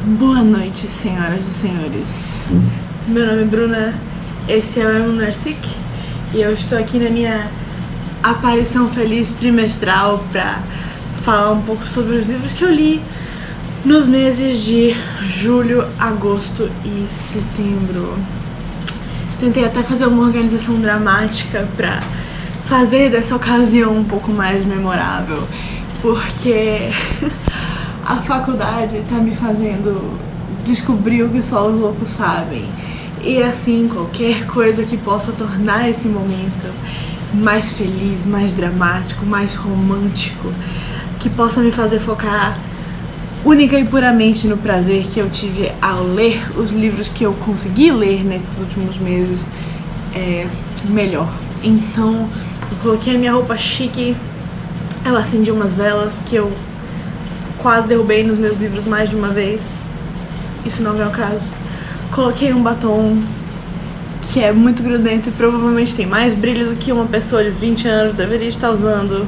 Boa noite, senhoras e senhores. Meu nome é Bruna, esse é o Emunarsik e eu estou aqui na minha aparição feliz trimestral para falar um pouco sobre os livros que eu li nos meses de julho, agosto e setembro. Tentei até fazer uma organização dramática para fazer dessa ocasião um pouco mais memorável, porque a faculdade tá me fazendo descobrir o que só os loucos sabem. E assim, qualquer coisa que possa tornar esse momento mais feliz, mais dramático, mais romântico, que possa me fazer focar única e puramente no prazer que eu tive ao ler os livros que eu consegui ler nesses últimos meses, é melhor. Então, eu coloquei a minha roupa chique, eu acendi umas velas que eu quase derrubei nos meus livros mais de uma vez. Isso não é o caso. Coloquei um batom que é muito grudento e provavelmente tem mais brilho do que uma pessoa de 20 anos deveria estar usando,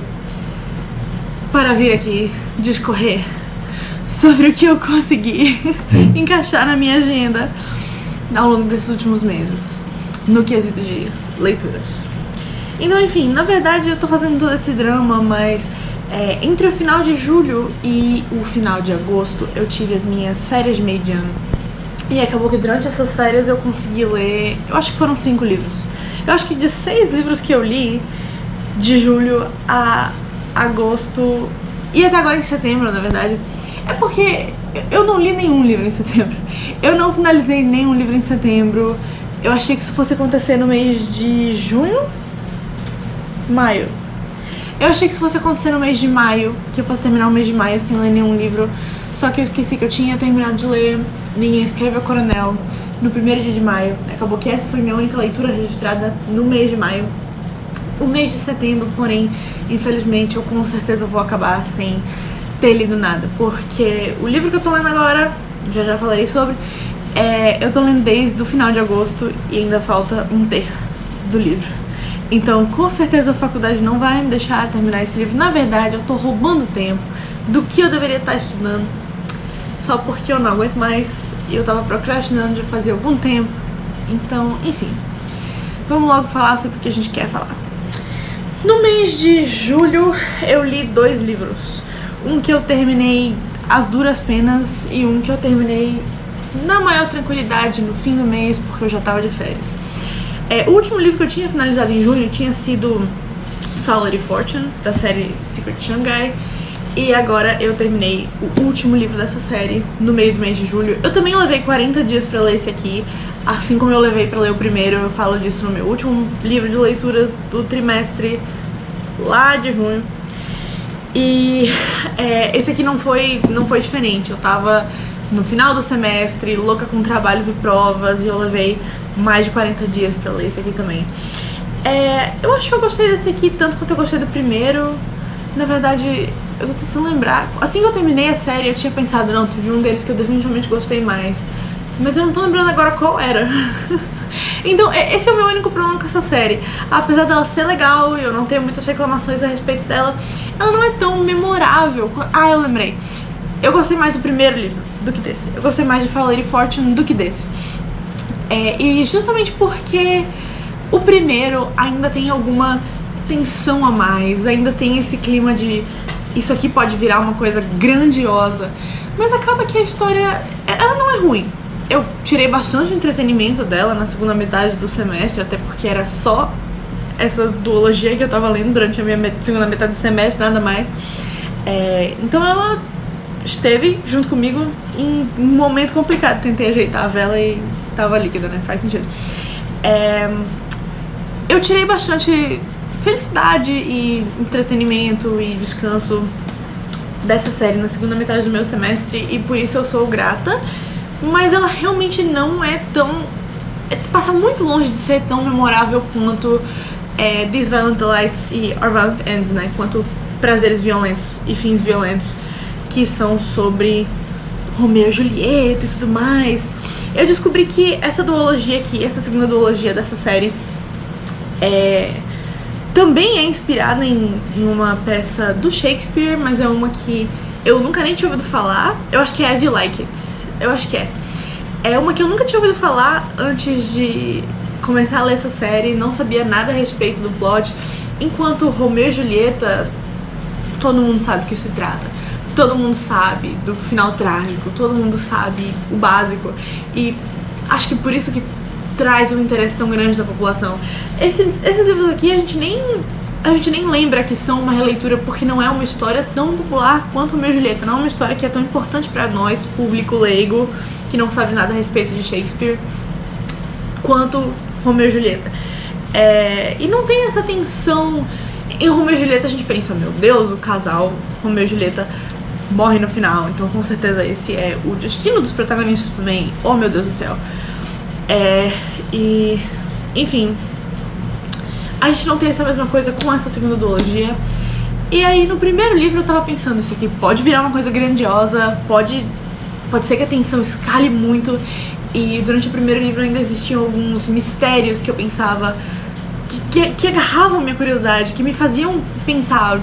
para vir aqui discorrer sobre o que eu consegui encaixar na minha agenda ao longo desses últimos meses, no quesito de leituras. Então, enfim, na verdade eu tô fazendo todo esse drama, mas entre o final de julho e o final de agosto eu tive as minhas férias de meio de ano. E acabou que durante essas férias eu consegui ler, eu acho que foram 5 livros. Eu acho que de 6 livros que eu li, de julho a agosto e até agora em setembro, na verdade, é porque eu não li nenhum livro em setembro. Eu não finalizei nenhum livro em setembro. Eu achei que isso fosse acontecer no mês de junho, maio. Eu achei que isso fosse acontecer no mês de maio, que eu fosse terminar o mês de maio sem ler nenhum livro. Só que eu esqueci que eu tinha terminado de ler Ninguém Escreve ao Coronel no primeiro dia de maio. Acabou que essa foi minha única leitura registrada no mês de maio. O mês de setembro, porém, infelizmente, eu com certeza vou acabar sem ter lido nada. Porque o livro que eu tô lendo agora, já falarei sobre, eu tô lendo desde o final de agosto e ainda falta 1/3 do livro. Então, com certeza a faculdade não vai me deixar terminar esse livro. Na verdade, eu tô roubando tempo do que eu deveria estar estudando, só porque eu não aguento mais e eu tava procrastinando de fazer algum tempo. Então, enfim, vamos logo falar sobre o que a gente quer falar. No mês de julho, eu li 2 livros. Um que eu terminei às duras penas e um que eu terminei na maior tranquilidade no fim do mês, porque eu já tava de férias. O último livro que eu tinha finalizado em junho tinha sido Fatality Fortune, da série Secret Shanghai. E agora eu terminei o último livro dessa série no meio do mês de julho. Eu também levei 40 dias pra ler esse aqui, assim como eu levei pra ler o primeiro. Eu falo disso no meu último livro de leituras do trimestre, lá de junho. E esse aqui não foi diferente. Eu tava no final do semestre, louca com trabalhos e provas, e eu levei mais de 40 dias pra ler esse aqui também. Eu acho que eu gostei desse aqui tanto quanto eu gostei do primeiro. Na verdade, eu tô tentando lembrar. Assim que eu terminei a série, eu tinha pensado, não, teve um deles que eu definitivamente gostei mais, mas eu não tô lembrando agora qual era. Então, esse é o meu único problema com essa série. Apesar dela ser legal e eu não ter muitas reclamações a respeito dela, ela não é tão memorável. Ah, eu lembrei. Eu gostei mais do primeiro livro do que desse. Eu gostei mais de Fatality Fortune do que desse. E justamente porque o primeiro ainda tem alguma tensão a mais, ainda tem esse clima de isso aqui pode virar uma coisa grandiosa, mas acaba que a história, ela não é ruim. Eu tirei bastante entretenimento dela na segunda metade do semestre, até porque era só essa duologia que eu tava lendo durante a minha segunda metade do semestre, nada mais. Então ela esteve junto comigo em um momento complicado. Tentei ajeitar a vela e tava líquida, né? Faz sentido. Eu tirei bastante felicidade e entretenimento e descanso dessa série na segunda metade do meu semestre, e por isso eu sou grata, mas ela realmente não é tão... passa muito longe de ser tão memorável quanto These Violent Delights e Our Violent Ends, né? Quanto Prazeres Violentos e Fins Violentos, que são sobre Romeu e Julieta e tudo mais. Eu descobri que essa duologia aqui, essa segunda duologia dessa série, também é inspirada em uma peça do Shakespeare, mas é uma que eu nunca nem tinha ouvido falar. Eu acho que é As You Like It. Eu acho que é. É uma que eu nunca tinha ouvido falar antes de começar a ler essa série, não sabia nada a respeito do plot, enquanto Romeu e Julieta, todo mundo sabe o que se trata. Todo mundo sabe do final trágico, todo mundo sabe o básico. E acho que por isso que traz um interesse tão grande da população. Esses livros aqui a gente nem lembra que são uma releitura, porque não é uma história tão popular quanto Romeu e Julieta. Não é uma história que é tão importante pra nós, público leigo, que não sabe nada a respeito de Shakespeare, quanto Romeu e Julieta. E não tem essa tensão. Em Romeu e Julieta a gente pensa, meu Deus, o casal Romeu e Julieta morre no final, então com certeza esse é o destino dos protagonistas também. Oh meu Deus do céu. Enfim, a gente não tem essa mesma coisa com essa segunda duologia. E aí no primeiro livro eu tava pensando, isso aqui pode virar uma coisa grandiosa, pode ser que a tensão escale muito. E durante o primeiro livro ainda existiam alguns mistérios que eu pensava que agarravam minha curiosidade, que me faziam pensar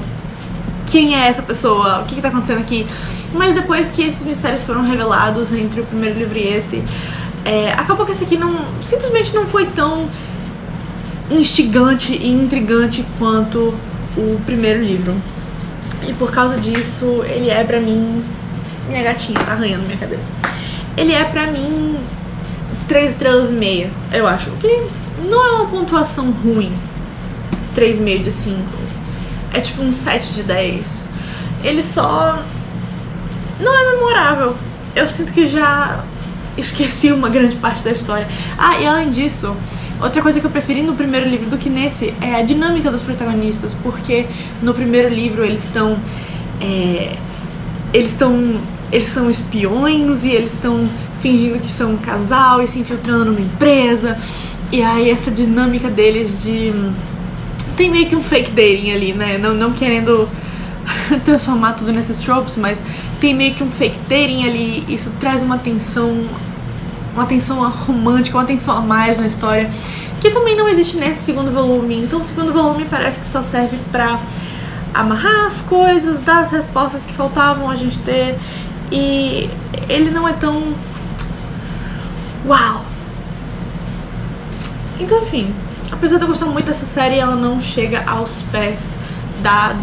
quem é essa pessoa, o que tá acontecendo aqui. Mas depois que esses mistérios foram revelados entre o primeiro livro e esse, acabou que esse aqui simplesmente não foi tão instigante e intrigante quanto o primeiro livro. E por causa disso, ele é pra mim... Minha gatinha tá arranhando minha cadeira. Ele é pra mim 3 estrelas e meia, eu acho. O que não é uma pontuação ruim. 3,5 de 5. É tipo um 7 de 10. Ele só não é memorável. Eu sinto que já esqueci uma grande parte da história. E além disso, outra coisa que eu preferi no primeiro livro do que nesse é a dinâmica dos protagonistas, porque no primeiro livro eles são espiões e eles estão fingindo que são um casal e se infiltrando numa empresa. E aí essa dinâmica deles tem meio que um fake dating ali, né? Não querendo transformar tudo nesses tropes, mas tem meio que um fake dating ali. Isso traz uma tensão romântica, uma tensão a mais na história, que também não existe nesse segundo volume. Então o segundo volume parece que só serve pra amarrar as coisas, dar as respostas que faltavam a gente ter. E ele não é tão... uau! Então, enfim, apesar de eu gostar muito dessa série, ela não chega aos pés da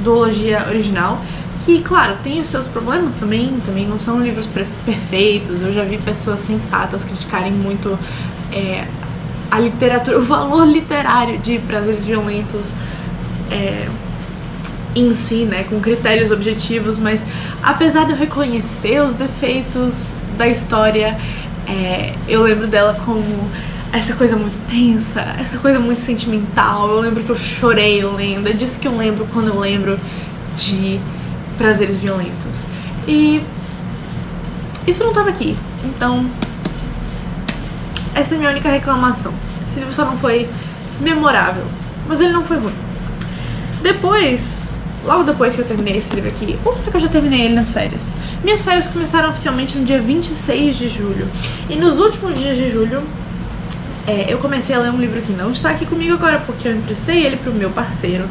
duologia original, que, claro, tem os seus problemas também não são livros perfeitos. Eu já vi pessoas sensatas criticarem muito a literatura, o valor literário de Prazeres Violentos em si, né, com critérios objetivos, mas apesar de eu reconhecer os defeitos da história, eu lembro dela como essa coisa muito tensa, essa coisa muito sentimental. Eu lembro que eu chorei lendo, é disso que eu lembro quando eu lembro de Prazeres Violentos. E isso não tava aqui, então essa é a minha única reclamação. Esse livro só não foi memorável, mas ele não foi ruim. Logo depois que eu terminei esse livro aqui, ou será que eu já terminei ele nas férias? Minhas férias começaram oficialmente no dia 26 de julho. E nos últimos dias de julho, eu comecei a ler um livro que não está aqui comigo agora, porque eu emprestei ele pro meu parceiro.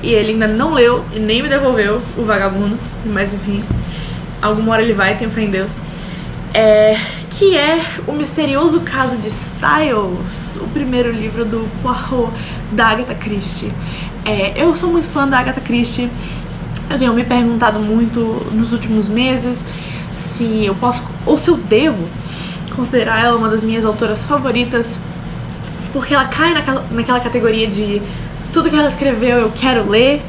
E ele ainda não leu e nem me devolveu, o vagabundo. Mas enfim, alguma hora ele vai, tenho fé em Deus. Que é O Misterioso Caso de Styles, o primeiro livro do Poirot, da Agatha Christie. Eu sou muito fã da Agatha Christie. Eu tenho me perguntado muito nos últimos meses se eu posso, ou se eu devo considerar ela uma das minhas autoras favoritas, porque ela cai naquela categoria de tudo que ela escreveu eu quero ler,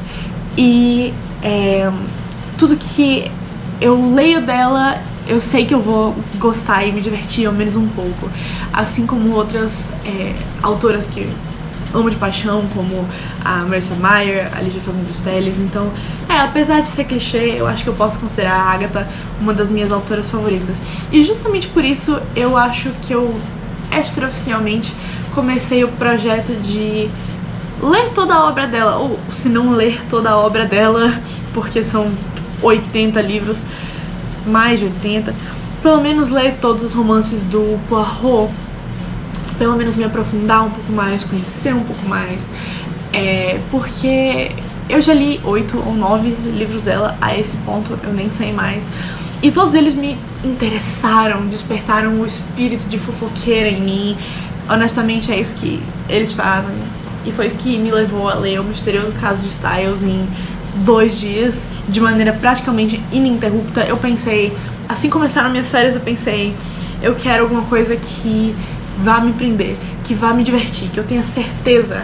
e tudo que eu leio dela eu sei que eu vou gostar e me divertir ao menos um pouco, assim como outras autoras que amo de paixão, como a Marissa Meyer, a Ligia Fagundes Telles. Então, apesar de ser clichê, eu acho que eu posso considerar a Agatha uma das minhas autoras favoritas. E justamente por isso eu acho que eu extraoficialmente comecei o projeto de ler toda a obra dela, ou se não ler toda a obra dela, porque são 80 livros, mais de 80, pelo menos ler todos os romances do Poirot, pelo menos me aprofundar um pouco mais, conhecer um pouco mais, porque eu já li 8 ou 9 livros dela a esse ponto, eu nem sei mais, E todos eles me interessaram, despertaram o espírito de fofoqueira em mim. Honestamente, é isso que eles fazem. E foi isso que me levou a ler O Misterioso Caso de Styles em 2 dias, de maneira praticamente ininterrupta. Eu pensei, assim começaram minhas férias, eu pensei, eu quero alguma coisa que vá me prender, que vá me divertir, que eu tenha certeza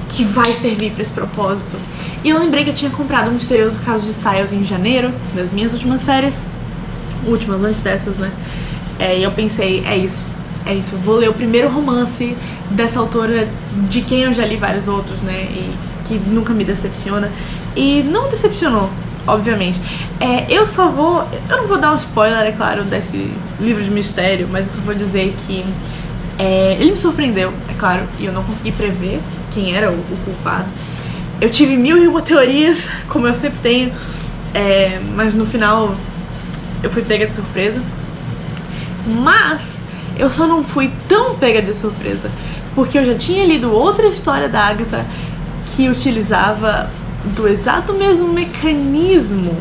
que vai servir pra esse propósito. E eu lembrei que eu tinha comprado O Misterioso Caso de Styles em janeiro, das minhas últimas férias, últimas antes dessas, né? E eu pensei, é isso, eu vou ler o primeiro romance dessa autora, de quem eu já li vários outros, né, e que nunca me decepciona, e não decepcionou, obviamente. Eu não vou dar um spoiler, é claro, desse livro de mistério, mas eu só vou dizer que ele me surpreendeu, é claro, e eu não consegui prever quem era o culpado. Eu tive 1001 teorias, como eu sempre tenho, mas no final eu fui pega de surpresa. Mas eu só não fui tão pega de surpresa porque eu já tinha lido outra história da Agatha que utilizava do exato mesmo mecanismo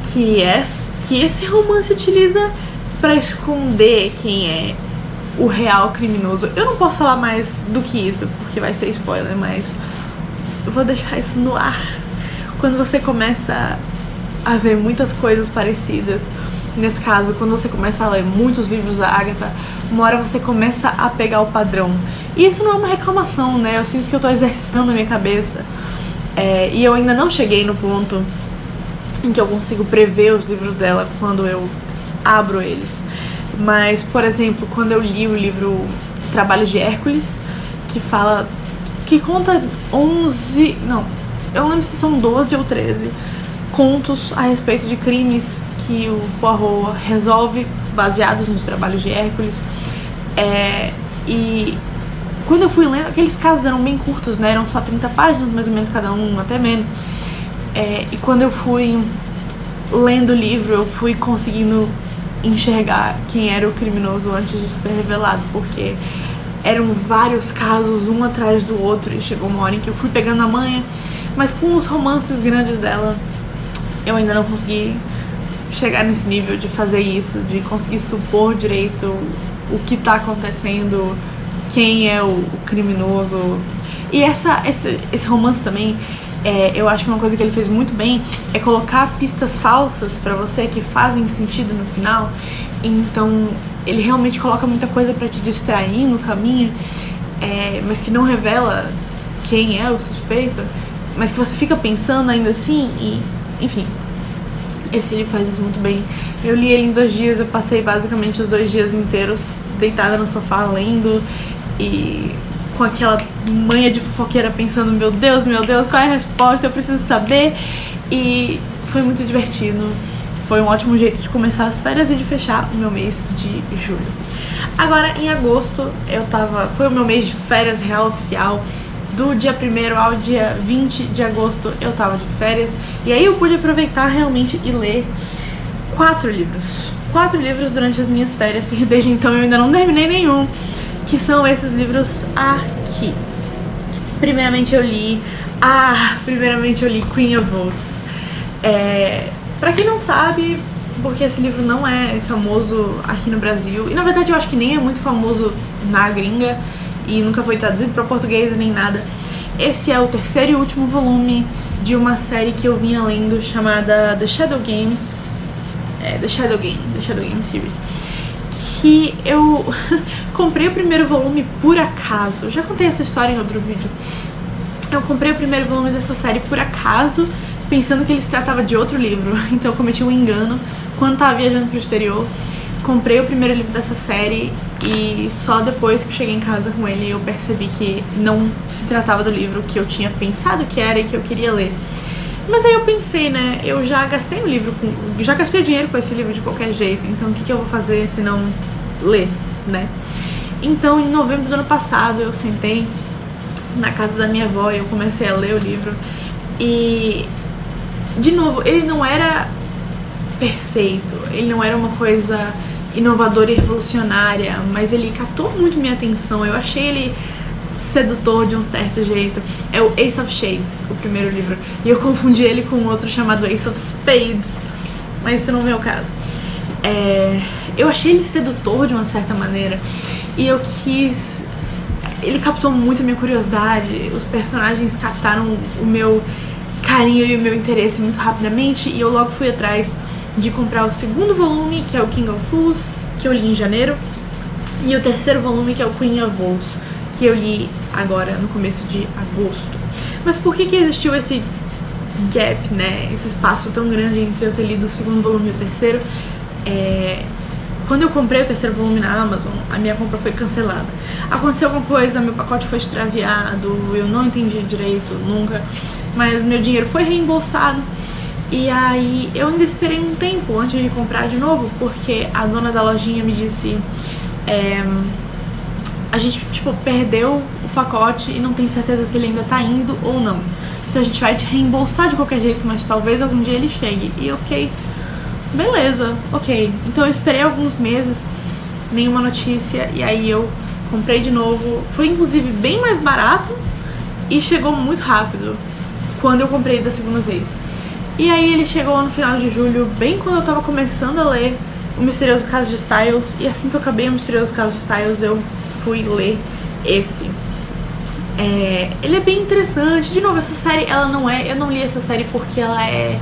que esse romance utiliza pra esconder quem é o real criminoso. Eu não posso falar mais do que isso porque vai ser spoiler, mas eu vou deixar isso no ar. Quando você começa a ver muitas coisas parecidas, nesse caso, quando você começa a ler muitos livros da Agatha, uma hora você começa a pegar o padrão. E isso não é uma reclamação, né? Eu sinto que eu tô exercitando a minha cabeça. E eu ainda não cheguei no ponto em que eu consigo prever os livros dela quando eu abro eles. Mas, por exemplo, quando eu li o livro Trabalhos de Hércules, que conta 11... Não, eu não lembro se são 12 ou 13 contos a respeito de crimes que o Poirot resolve baseados nos Trabalhos de Hércules. E quando eu fui lendo, aqueles casos eram bem curtos, né? Eram só 30 páginas, mais ou menos, cada um, até menos. E quando eu fui lendo o livro, eu fui conseguindo enxergar quem era o criminoso antes de ser revelado, porque eram vários casos, um atrás do outro, e chegou uma hora em que eu fui pegando a manha. Mas com os romances grandes dela, eu ainda não consegui chegar nesse nível de fazer isso, de conseguir supor direito o que tá acontecendo, quem é o criminoso. E esse romance também, eu acho que uma coisa que ele fez muito bem é colocar pistas falsas pra você que fazem sentido no final. Então ele realmente coloca muita coisa pra te distrair no caminho, mas que não revela quem é o suspeito, mas que você fica pensando ainda assim. E enfim, esse livro faz isso muito bem. Eu li ele em 2 dias, eu passei basicamente os 2 dias inteiros deitada no sofá lendo e com aquela manha de fofoqueira pensando, meu Deus, qual é a resposta, eu preciso saber. E foi muito divertido, foi um ótimo jeito de começar as férias e de fechar o meu mês de julho. Agora em agosto foi o meu mês de férias real oficial. Do dia 1º ao dia 20 de agosto eu tava de férias, e aí eu pude aproveitar realmente e ler 4 livros. 4 livros durante as minhas férias, e desde então eu ainda não terminei nenhum, que são esses livros aqui. Primeiramente eu li Queen of Oaths. Pra quem não sabe, porque esse livro não é famoso aqui no Brasil, e na verdade eu acho que nem é muito famoso na gringa, e nunca foi traduzido para português nem nada. Esse é o 3º e último volume de uma série que eu vinha lendo chamada The Shadow Game Series, que eu comprei o primeiro volume por acaso. Eu já contei essa história em outro vídeo. Eu comprei o primeiro volume dessa série por acaso, pensando que ele se tratava de outro livro. Então eu cometi um engano quando tava viajando pro exterior. Comprei o primeiro livro dessa série e só depois que eu cheguei em casa com ele eu percebi que não se tratava do livro que eu tinha pensado que era e que eu queria ler. Mas aí eu pensei, né, eu já gastei já gastei dinheiro com esse livro de qualquer jeito, então o que eu vou fazer se não ler, né? Então em novembro do ano passado eu sentei na casa da minha avó e eu comecei a ler o livro. E, de novo, ele não era perfeito, ele não era uma coisa inovadora e revolucionária, mas ele captou muito minha atenção. Eu achei ele sedutor de um certo jeito. É o Ace of Shades, o primeiro livro, e eu confundi ele com outro chamado Ace of Spades, mas isso não é o caso. Eu achei ele sedutor de uma certa maneira, e eu quis... Ele captou muito a minha curiosidade, os personagens captaram o meu carinho e o meu interesse muito rapidamente, e eu logo fui atrás de comprar o segundo volume, que é o King of Fools, que eu li em janeiro, e o terceiro volume, que é o Queen of Wolves, que eu li agora no começo de agosto. Mas por que existiu esse gap, né, esse espaço tão grande entre eu ter lido o segundo volume e o terceiro? Quando eu comprei o terceiro volume na Amazon, a minha compra foi cancelada. Aconteceu alguma coisa, meu pacote foi extraviado, eu não entendi direito, nunca, mas meu dinheiro foi reembolsado. E aí eu ainda esperei um tempo antes de comprar de novo, porque a dona da lojinha me disse: a gente, tipo, perdeu o pacote e não tem certeza se ele ainda tá indo ou não. Então a gente vai te reembolsar de qualquer jeito, mas talvez algum dia ele chegue. E eu fiquei... beleza, ok. Então eu esperei alguns meses, nenhuma notícia, e aí eu comprei de novo. Foi inclusive bem mais barato e chegou muito rápido quando eu comprei da segunda vez. E aí ele chegou no final de julho, bem quando eu tava começando a ler O Misterioso Caso de Styles, e assim que eu acabei O Misterioso Caso de Styles, eu fui ler esse. Ele é bem interessante. De novo, essa série, ela não é... eu não li essa série porque ela é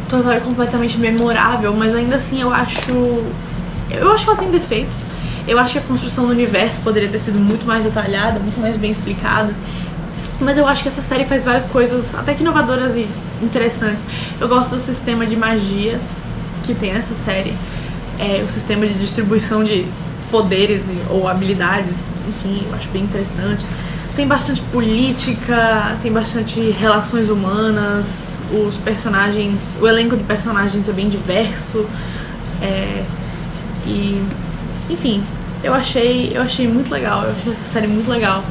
total e completamente memorável, mas ainda assim eu acho que ela tem defeitos. Eu acho que a construção do universo poderia ter sido muito mais detalhada, muito mais bem explicada, mas eu acho que essa série faz várias coisas até que inovadoras e interessantes. Eu gosto do sistema de magia que tem nessa série, o sistema de distribuição de poderes ou habilidades, enfim, eu acho bem interessante. Tem bastante política, tem bastante relações humanas, os personagens, o elenco de personagens é bem diverso, e enfim, eu achei muito legal, eu achei essa série muito legal,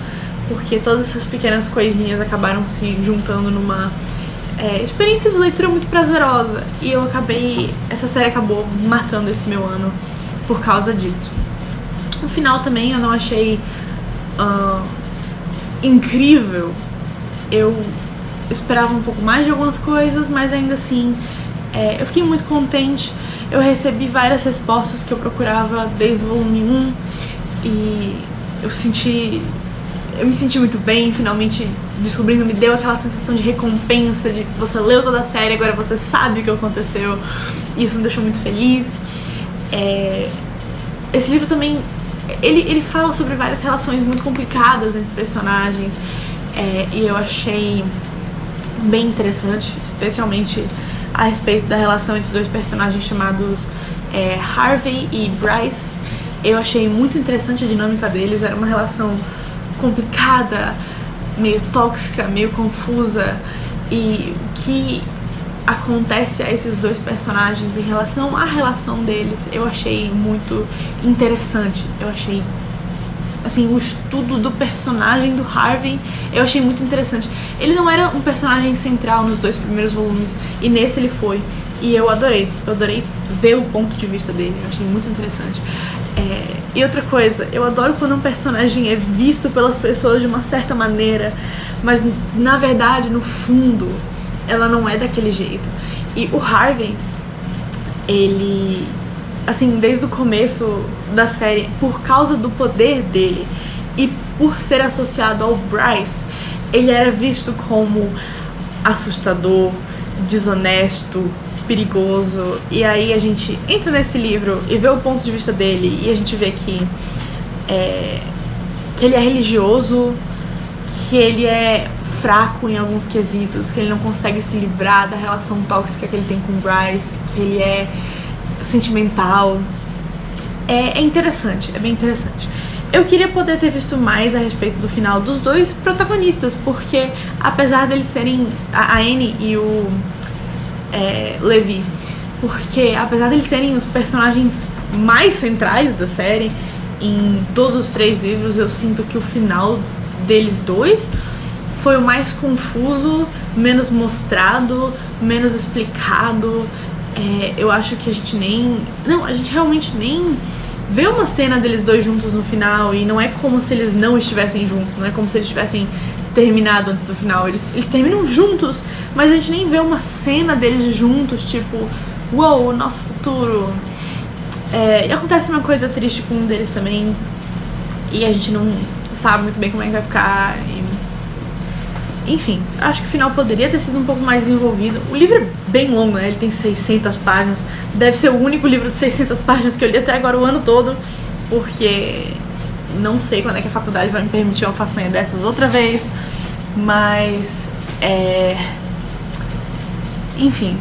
porque todas essas pequenas coisinhas acabaram se juntando numa experiência de leitura muito prazerosa, e essa série acabou marcando esse meu ano por causa disso. No final também eu não achei incrível, eu esperava um pouco mais de algumas coisas, mas ainda assim eu fiquei muito contente. Eu recebi várias respostas que eu procurava desde o volume 1 e eu me senti muito bem, finalmente descobrindo, me deu aquela sensação de recompensa, de você leu toda a série, agora você sabe o que aconteceu, e isso me deixou muito feliz. Esse livro também, ele fala sobre várias relações muito complicadas entre personagens, e eu achei bem interessante, especialmente a respeito da relação entre dois personagens chamados Harvey e Bryce. Eu achei muito interessante a dinâmica deles, era uma relação complicada, meio tóxica, meio confusa, e o que acontece a esses dois personagens em relação à relação deles, eu achei muito interessante. Eu achei, assim, o estudo do personagem do Harvey, eu achei muito interessante. Ele não era um personagem central nos dois primeiros volumes, e nesse ele foi, e eu adorei ver o ponto de vista dele, eu achei muito interessante. E outra coisa, eu adoro quando um personagem é visto pelas pessoas de uma certa maneira, mas na verdade, no fundo, ela não é daquele jeito. E o Harvey, ele, assim, desde o começo da série, por causa do poder dele e por ser associado ao Bryce, ele era visto como assustador, desonesto, perigoso. E aí a gente entra nesse livro e vê o ponto de vista dele, e a gente vê que ele é religioso, que ele é fraco em alguns quesitos, que ele não consegue se livrar da relação tóxica que ele tem com o Bryce, que ele é sentimental. É interessante, é bem interessante. Eu queria poder ter visto mais a respeito do final dos dois protagonistas, porque apesar deles serem a Annie e o Levi, porque apesar deles serem os personagens mais centrais da série em todos os 3 livros, eu sinto que o final deles dois foi o mais confuso, menos mostrado, menos explicado. Eu acho que a gente realmente nem vê uma cena deles dois juntos no final, e não é como se eles não estivessem juntos, não é como se eles tivessem terminado antes do final. Eles terminam juntos, mas a gente nem vê uma cena deles juntos, tipo, uou, o nosso futuro. E acontece uma coisa triste com um deles também, e a gente não sabe muito bem como é que vai ficar. Enfim, acho que o final poderia ter sido um pouco mais desenvolvido. O livro é bem longo, né? Ele tem 600 páginas. Deve ser o único livro de 600 páginas que eu li até agora o ano todo, porque não sei quando é que a faculdade vai me permitir uma façanha dessas outra vez. Mas, enfim,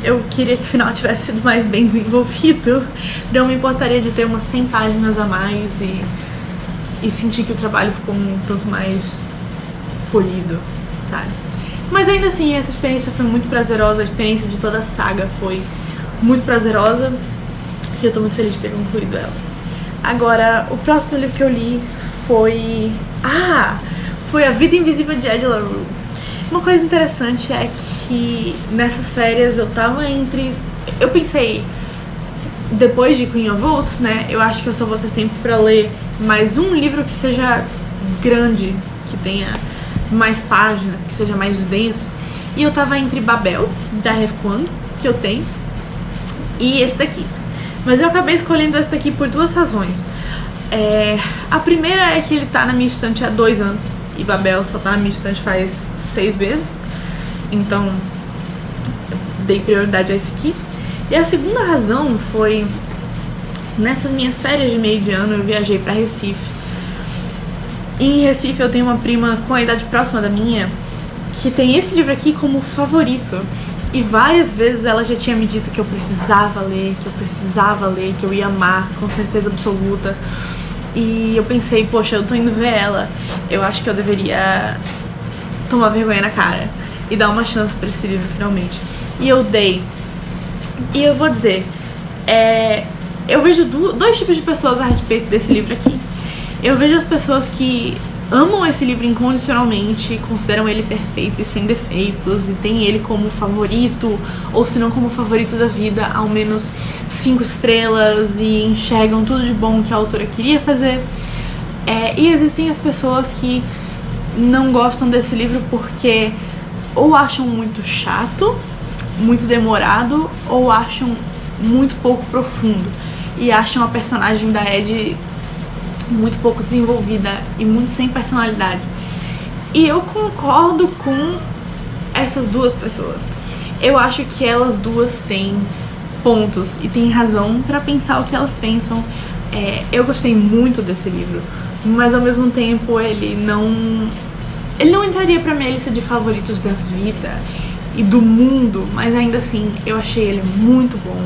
eu queria que o final tivesse sido mais bem desenvolvido. Não me importaria de ter umas 100 páginas a mais e sentir que o trabalho ficou um tanto mais polido, sabe? Mas ainda assim, essa experiência foi muito prazerosa. A experiência de toda a saga foi muito prazerosa e eu tô muito feliz de ter concluído ela. Agora, o próximo livro que eu li foi A Vida Invisível de Ed La Rue. Uma coisa interessante é que nessas férias eu tava eu pensei, depois de Queen of Oaths, né, eu acho que eu só vou ter tempo pra ler mais um livro que seja grande, que tenha mais páginas, que seja mais denso. E eu tava entre Babel, da Rêve Kwon, que eu tenho, e esse daqui. Mas eu acabei escolhendo esse daqui por duas razões. A primeira é que ele tá na minha estante há 2 anos, e Babel só tá na minha estante faz 6 meses, então eu dei prioridade a esse aqui. E a segunda razão foi, nessas minhas férias de meio de ano, eu viajei pra Recife. E em Recife eu tenho uma prima com a idade próxima da minha, que tem esse livro aqui como favorito. E várias vezes ela já tinha me dito que eu precisava ler, que eu ia amar, com certeza absoluta. E eu pensei, poxa, eu tô indo ver ela, eu acho que eu deveria tomar vergonha na cara e dar uma chance pra esse livro finalmente. E eu dei. E eu vou dizer, eu vejo 2 tipos de pessoas a respeito desse livro aqui. Eu vejo as pessoas que amam esse livro incondicionalmente, consideram ele perfeito e sem defeitos, e tem ele como favorito, ou se não como favorito da vida, ao menos 5 estrelas, e enxergam tudo de bom que a autora queria fazer. E existem as pessoas que não gostam desse livro porque ou acham muito chato, muito demorado, ou acham muito pouco profundo, e acham a personagem da Ed muito pouco desenvolvida e muito sem personalidade. E eu concordo com essas duas pessoas. Eu acho que elas duas têm pontos e têm razão pra pensar o que elas pensam. Eu gostei muito desse livro, mas ao mesmo tempo ele não entraria pra minha lista de favoritos da vida e do mundo, mas ainda assim eu achei ele muito bom.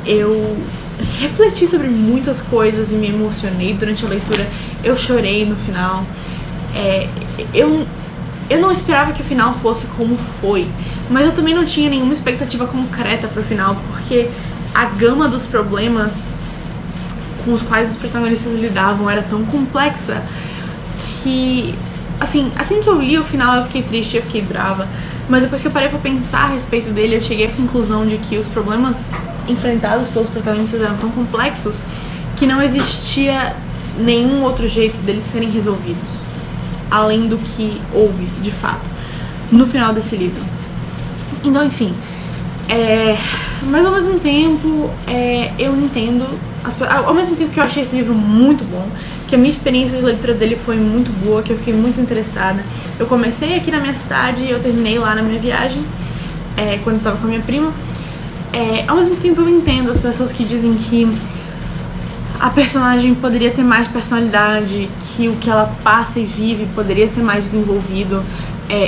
Eu refleti sobre muitas coisas e me emocionei durante a leitura. Eu chorei no final. Eu não esperava que o final fosse como foi, mas eu também não tinha nenhuma expectativa concreta pro final, porque a gama dos problemas com os quais os protagonistas lidavam era tão complexa que, assim que eu li o final eu fiquei triste, eu fiquei brava, mas depois que eu parei pra pensar a respeito dele, eu cheguei à conclusão de que os problemas enfrentados pelos protagonistas eram tão complexos que não existia nenhum outro jeito deles serem resolvidos, além do que houve, de fato, no final desse livro. Então, enfim, mas ao mesmo tempo, eu entendo, ao mesmo tempo que eu achei esse livro muito bom, que a minha experiência de leitura dele foi muito boa, que eu fiquei muito interessada. Eu comecei aqui na minha cidade e eu terminei lá na minha viagem, quando eu tava com a minha prima. Ao mesmo tempo eu entendo as pessoas que dizem que a personagem poderia ter mais personalidade, que o que ela passa e vive poderia ser mais desenvolvido.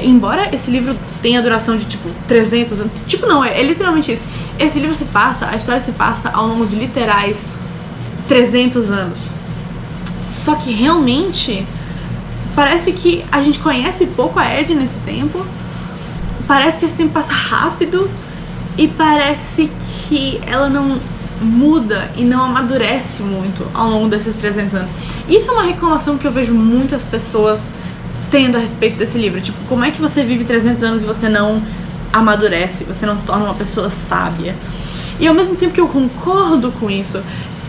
Embora esse livro tenha duração de, 300 anos... não, é literalmente isso. Esse livro a história se passa ao longo de literais 300 anos. Só que realmente parece que a gente conhece pouco a Ed nesse tempo. Parece que esse tempo passa rápido. E parece que ela não muda e não amadurece muito ao longo desses 300 anos. Isso é uma reclamação que eu vejo muitas pessoas tendo a respeito desse livro. Como é que você vive 300 anos e você não amadurece, você não se torna uma pessoa sábia? E ao mesmo tempo que eu concordo com isso,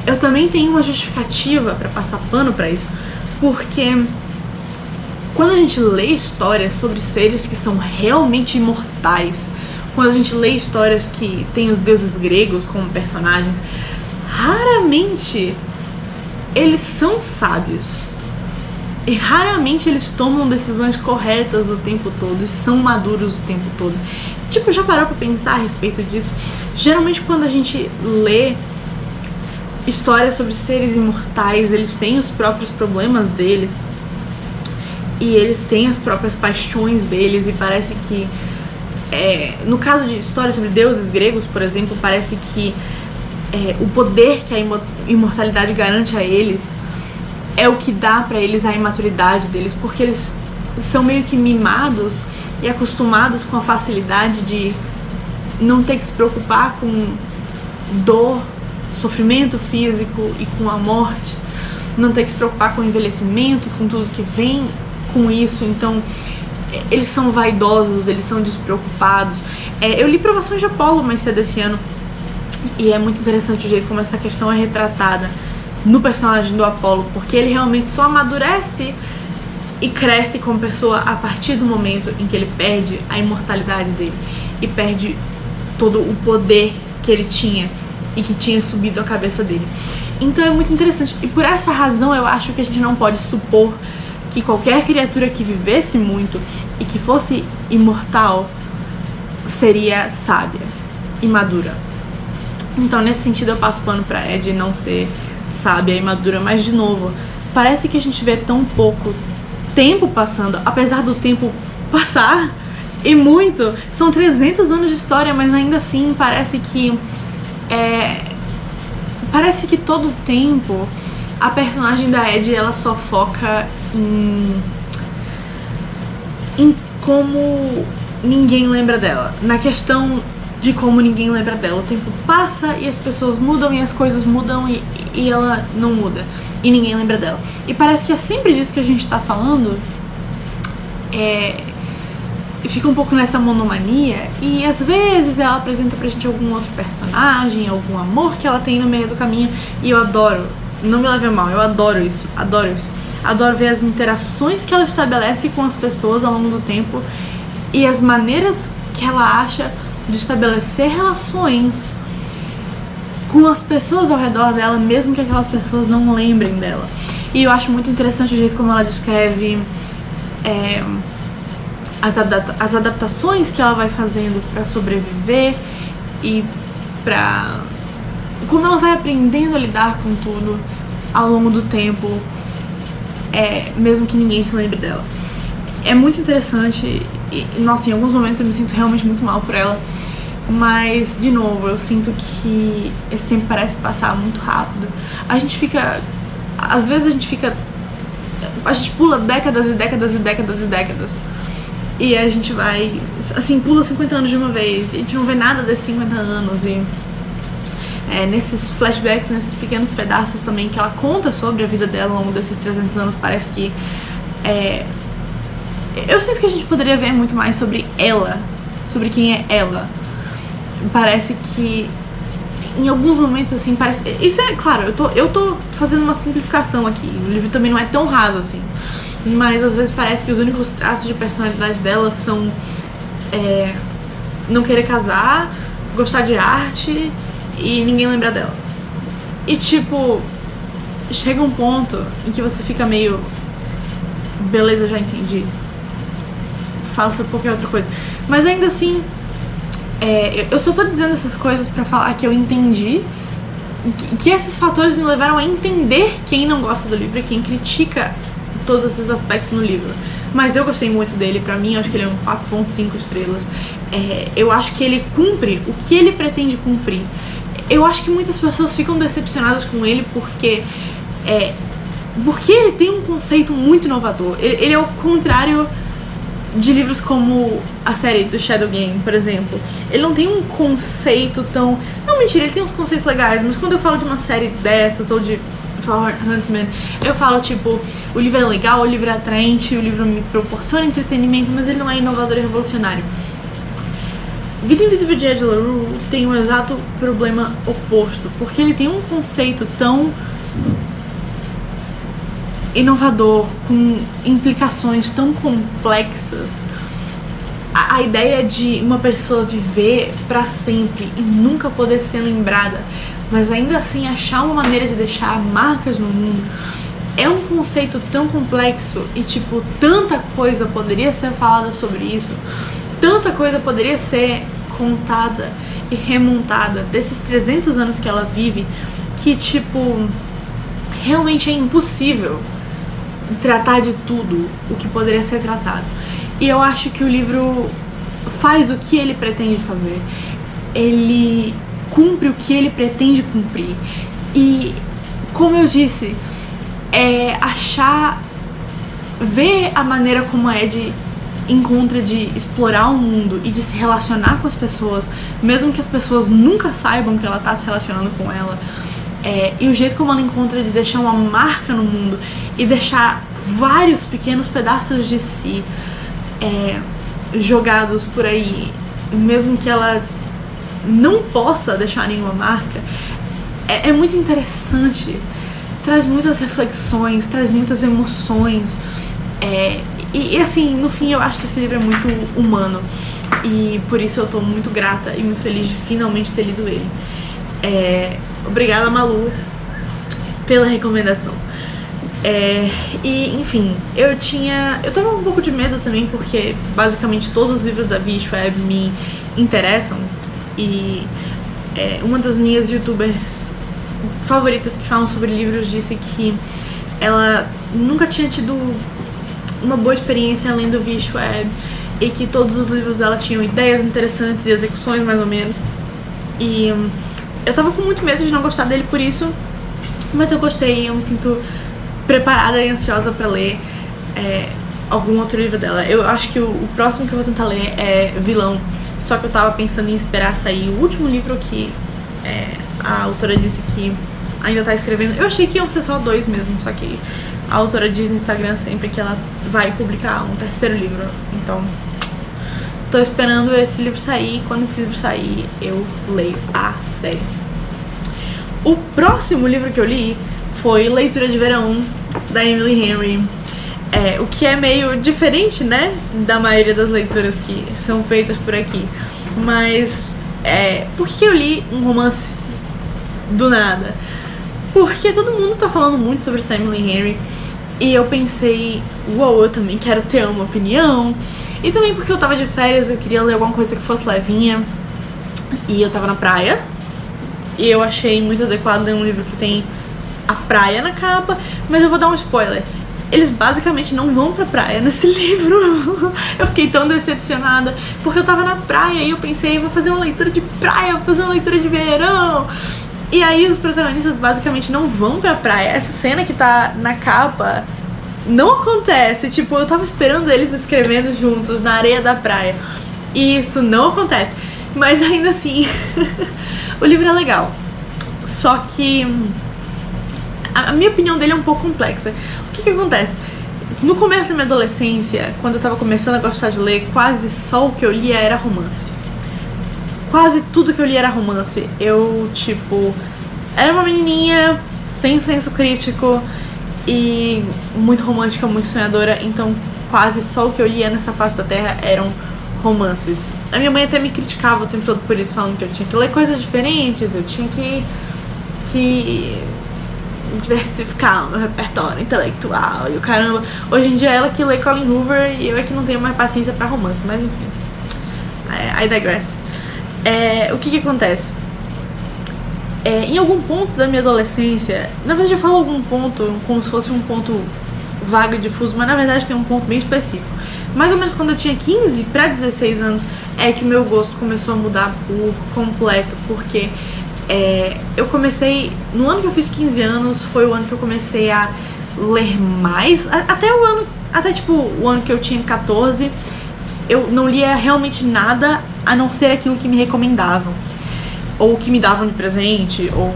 eu também tenho uma justificativa pra passar pano pra isso. Porque quando a gente lê histórias sobre seres que são realmente imortais, quando a gente lê histórias que tem os deuses gregos como personagens, raramente eles são sábios. E raramente eles tomam decisões corretas o tempo todo e são maduros o tempo todo. Tipo, já parou pra pensar a respeito disso? Geralmente quando a gente lê histórias sobre seres imortais, eles têm os próprios problemas deles e eles têm as próprias paixões deles, e parece que no caso de histórias sobre deuses gregos, por exemplo, parece que o poder que a imortalidade garante a eles é o que dá pra eles a imaturidade deles, porque eles são meio que mimados e acostumados com a facilidade de não ter que se preocupar com dor, sofrimento físico e com a morte, não ter que se preocupar com o envelhecimento e com tudo que vem com isso. Então eles são vaidosos, eles são despreocupados. Eu li Provações de Apolo mais cedo esse ano, e é muito interessante o jeito como essa questão é retratada no personagem do Apolo, porque ele realmente só amadurece e cresce como pessoa a partir do momento em que ele perde a imortalidade dele e perde todo o poder que ele tinha e que tinha subido a cabeça dele. Então é muito interessante, e por essa razão eu acho que a gente não pode supor que qualquer criatura que vivesse muito e que fosse imortal seria sábia e madura. Então nesse sentido eu passo pano pra Ed não ser sábia e madura, mas de novo, parece que a gente vê tão pouco tempo passando, apesar do tempo passar e muito. São 300 anos de história, mas ainda assim parece que todo o tempo a personagem da Ed, ela só foca em como ninguém lembra dela, na questão de como ninguém lembra dela. O tempo passa e as pessoas mudam e as coisas mudam e ela não muda e ninguém lembra dela. E parece que é sempre disso que a gente tá falando, e fica um pouco nessa monomania, e às vezes ela apresenta pra gente algum outro personagem, algum amor que ela tem no meio do caminho, e eu adoro, não me leve a mal, eu adoro isso. Adoro ver as interações que ela estabelece com as pessoas ao longo do tempo e as maneiras que ela acha de estabelecer relações com as pessoas ao redor dela, mesmo que aquelas pessoas não lembrem dela. E eu acho muito interessante o jeito como ela descreve as adaptações que ela vai fazendo pra sobreviver e pra como ela vai aprendendo a lidar com tudo ao longo do tempo, mesmo que ninguém se lembre dela. É muito interessante e, nossa, em alguns momentos eu me sinto realmente muito mal por ela, mas, de novo, eu sinto que esse tempo parece passar muito rápido. Às vezes a gente pula décadas e décadas e décadas e décadas, e a gente vai, assim, pula 50 anos de uma vez, e a gente não vê nada desses 50 anos, e nesses flashbacks, nesses pequenos pedaços também que ela conta sobre a vida dela ao longo desses 300 anos, parece que eu sinto que a gente poderia ver muito mais sobre ela, sobre quem é ela. Parece que em alguns momentos, assim, parece... Isso é, claro, eu tô fazendo uma simplificação aqui, o livro também não é tão raso assim, mas às vezes parece que os únicos traços de personalidade dela são não querer casar, gostar de arte e ninguém lembra dela. E tipo, chega um ponto em que você fica meio... Beleza, já entendi. Fala sobre qualquer outra coisa. Mas ainda assim, eu só tô dizendo essas coisas pra falar que eu entendi, que esses fatores me levaram a entender quem não gosta do livro e quem critica todos esses aspectos no livro. Mas eu gostei muito dele, pra mim eu acho que ele é um 4.5 estrelas. Eu acho que ele cumpre o que ele pretende cumprir. Eu acho que muitas pessoas ficam decepcionadas com ele porque ele tem um conceito muito inovador. Ele é o contrário de livros como a série do Shadow Game, por exemplo. Ele não tem um conceito tão... Não, mentira, ele tem uns conceitos legais, mas quando eu falo de uma série dessas, ou de Flower Huntsman, eu falo, tipo, o livro é legal, o livro é atraente, o livro me proporciona entretenimento, mas ele não é inovador e revolucionário. Vida Invisível de Ed La Rue tem um exato problema oposto, porque ele tem um conceito tão inovador, com implicações tão complexas. A ideia de uma pessoa viver pra sempre e nunca poder ser lembrada mas ainda assim achar uma maneira de deixar marcas no mundo é um conceito tão complexo e, tipo, tanta coisa poderia ser falada sobre isso, tanta coisa poderia ser contada e remontada desses 300 anos que ela vive, que, tipo, realmente é impossível tratar de tudo o que poderia ser tratado. E eu acho que o livro faz o que ele pretende fazer. Ele cumpre o que ele pretende cumprir. E, como eu disse, ver a maneira como a Ed encontra de explorar o mundo e de se relacionar com as pessoas, mesmo que as pessoas nunca saibam que ela tá se relacionando com ela, e o jeito como ela encontra de deixar uma marca no mundo e deixar vários pequenos pedaços de si jogados por aí, mesmo que ela não possa deixar nenhuma marca, é muito interessante. Traz muitas reflexões, traz muitas emoções, e assim, no fim eu acho que esse livro é muito humano, e por isso eu tô muito grata e muito feliz de finalmente ter lido ele. Obrigada, Malu, pela recomendação. E enfim, eu tava um pouco de medo também, porque basicamente todos os livros da Vish Webb me interessam, e uma das minhas youtubers favoritas que falam sobre livros disse que ela nunca tinha tido uma boa experiência lendo Vish Webb, e que todos os livros dela tinham ideias interessantes e execuções mais ou menos, e eu tava com muito medo de não gostar dele por isso, mas eu gostei. Eu me sinto preparada e ansiosa pra ler algum outro livro dela. Eu acho que o próximo que eu vou tentar ler é Vilão, só que eu tava pensando em esperar sair o último livro que a autora disse que ainda tá escrevendo. Eu achei que iam ser só 2 mesmo, só que a autora diz no Instagram sempre que ela vai publicar um 3º livro, então tô esperando esse livro sair. Quando esse livro sair, eu leio a série. O próximo livro que eu li foi Leitura de Verão, da Emily Henry. O que é meio diferente, né, da maioria das leituras que são feitas por aqui. Mas, por que eu li um romance do nada? Porque todo mundo tá falando muito sobre essa Emily Henry, e eu pensei, uou, eu também quero ter uma opinião. E também porque eu tava de férias, eu queria ler alguma coisa que fosse levinha, e eu tava na praia, e eu achei muito adequado ler um livro que tem a praia na capa. Mas eu vou dar um spoiler: eles basicamente não vão pra praia nesse livro. Eu fiquei tão decepcionada, porque eu tava na praia e eu pensei, vou fazer uma leitura de praia, vou fazer uma leitura de verão. E aí os protagonistas basicamente não vão pra praia. Essa cena que tá na capa não acontece. Tipo, eu tava esperando eles escrevendo juntos na areia da praia, e isso não acontece. Mas ainda assim, o livro é legal. Só que a minha opinião dele é um pouco complexa. O que acontece? No começo da minha adolescência, quando eu tava começando a gostar de ler, quase só o que eu lia era romance. Quase tudo que eu li era romance. Eu, tipo, era uma menininha sem senso crítico e muito romântica, muito sonhadora. Então quase só o que eu lia nessa face da terra eram romances. A minha mãe até me criticava o tempo todo por isso, falando que eu tinha que ler coisas diferentes, eu tinha que diversificar o meu repertório intelectual e o caramba. Hoje em dia é ela que lê Colin Hoover e eu é que não tenho mais paciência pra romance, mas enfim, I digress. O que acontece? Em algum ponto da minha adolescência, na verdade eu falo algum ponto como se fosse um ponto vago e difuso, mas na verdade tem um ponto bem específico. Mais ou menos quando eu tinha 15 para 16 anos é que o meu gosto começou a mudar por completo, porque eu comecei, no ano que eu fiz 15 anos, foi o ano que eu comecei a ler mais, até o ano que eu tinha 14, eu não lia realmente nada a não ser aquilo que me recomendavam, ou que me davam de presente, ou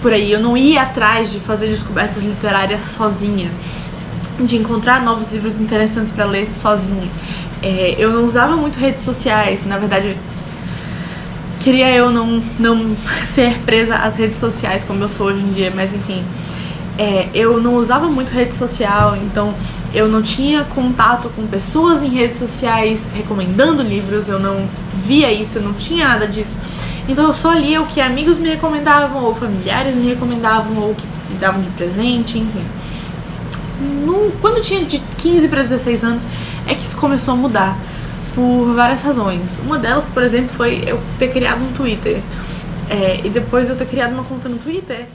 por aí. Eu não ia atrás de fazer descobertas literárias sozinha, de encontrar novos livros interessantes pra ler sozinha. Eu não usava muito redes sociais, na verdade queria eu não ser presa às redes sociais como eu sou hoje em dia, mas enfim, eu não usava muito rede social, então eu não tinha contato com pessoas em redes sociais recomendando livros, eu não via isso, eu não tinha nada disso. Então eu só lia o que amigos me recomendavam, ou familiares me recomendavam, ou que me davam de presente, enfim. Quando eu tinha de 15 para 16 anos é que isso começou a mudar, por várias razões. Uma delas, por exemplo, foi eu ter criado um Twitter. E depois eu ter criado uma conta no Twitter,